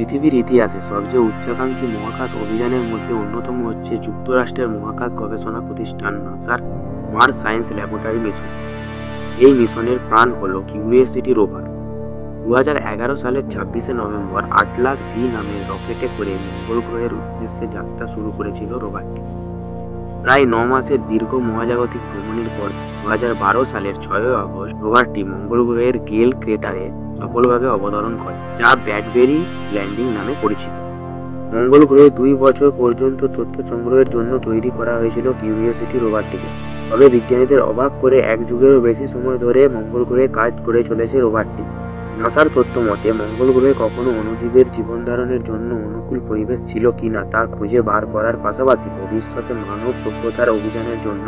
পৃথিবীর ইতিহাসে সবচেয়ে উচ্চাকাঙ্ক্ষী মহাকাশ অভিযানের মধ্যে অন্যতম হচ্ছে যুক্তরাষ্ট্রের মহাকাশ গবেষণা প্রতিষ্ঠান নাসার মার্স সায়েন্স ল্যাবরেটরি মিশন। এই মিশনের প্রাণ হল কিউরিওসিটি রোভার। 2011 সালের 26শে নভেম্বর আটলাস ভি নামের রকেটে করে মঙ্গল গ্রহের উদ্দেশ্যে যাত্রা শুরু করেছিল রোভারটি। প্রায় 9 মাসের দীর্ঘ মহাজাগতিক ভ্রমণের পর 2012 সালের 6 আগস্ট রোভারটি মঙ্গল গ্রহের গেল ক্রেটারে সফলভাবে অবতরণ করে, যা ব্র্যাডবেরি ল্যান্ডিং নামে পরিচিত। মঙ্গল গ্রহে 2 বছর পর্যন্ত তথ্য সংগ্রহের জন্য তৈরি করা হয়েছিল কিউরিওসিটি রোভারটিকে। তবে বিজ্ঞানীদের অবাক করে 1 যুগেরও বেশি সময় ধরে মঙ্গল গ্রহে কাজ করে চলেছে রোভারটি। নাসার তথ্য মতে মঙ্গল গ্রহে কখনো অণুজীবের জীবন ধারণের জন্য অনুকূল পরিবেশ ছিল কিনা তা খুঁজে বার করার পাশাপাশি ভবিষ্যতে মানব সভ্যতার অভিযানের জন্য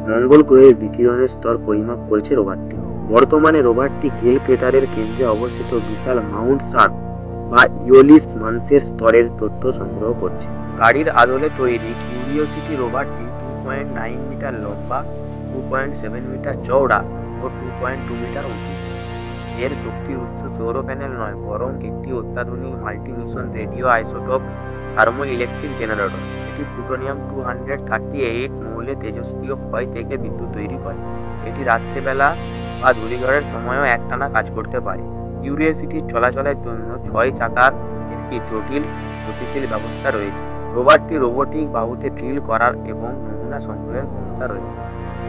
মঙ্গল গ্রহের বিকিরণের স্তর পরিমাপ করছে রোভারটি। বর্তমানে রোভারটি গেল ক্রেটারের কেন্দ্রে অবস্থিত বিশাল মাউন্ট শার্ক বা ইওলিস মানসের স্তরের তথ্য সংগ্রহ করছে। গাড়ির আদলে তৈরি কিউরিওসিটি রোভারটি 2.9 মিটার লম্বা, 2.7 মিটার চওড়া ও 2.2 মিটার উঁচু। এর শক্তির উৎস সৌর প্যানেল নয়, বরং একটি অত্যাধুনিক multi-mission radio isotope thermo electric generator. এটি প্লুটোনিয়াম 238 মৌলে তেজস্ক্রিয় ক্ষয় থেকে বিদ্যুৎ তৈরি করে। এটি রাত্রেবেলা বা ধূলিঝড়ের সময়ও একটানা কাজ করতে পারে। কিউরিওসিটির চলাচলের জন্য 6 চাকার একটি জটিল গতিশীল ব্যবস্থা রয়েছে। রোভারটি রোবোটিক বাহুতে ড্রিল করার এবং নমুনা সংগ্রহের ক্ষমতা রয়েছে।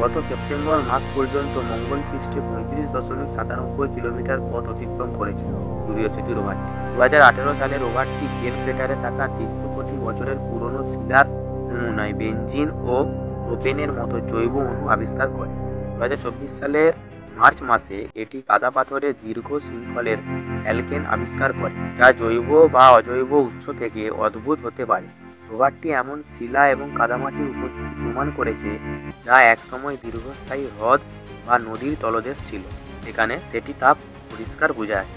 গত সেপ্টেম্বর মাস পর্যন্ত মঙ্গল পৃষ্ঠে 35.97 কিলোমিটার পথ অতিক্রম করেছে কিউরিওসিটি রোভারটি। 2018 সালে রোভারটি গেল ক্রেটারে থাকা 300 কোটি বছরের পুরনো শিলার নমুনায় বেনজিন ও প্রোপেনের মতো জৈব অণু আবিষ্কার করে। 2024 সালের মার্চ মাসে এটি কাদা পাথরের দীর্ঘ শৃঙ্খলের অ্যালকেন আবিষ্কার করে, যা জৈব বা অজৈব উৎস থেকে অদ্ভুত হতে পারে। রোভারটি এমন শিলা এবং কাদামাটির উপস্থিতি প্রমাণ করেছে যা একসময় দীর্ঘস্থায়ী হ্রদ বা নদীর তলদেশ ছিল, সেখানে সেটি তা পরিষ্কার বোঝায়।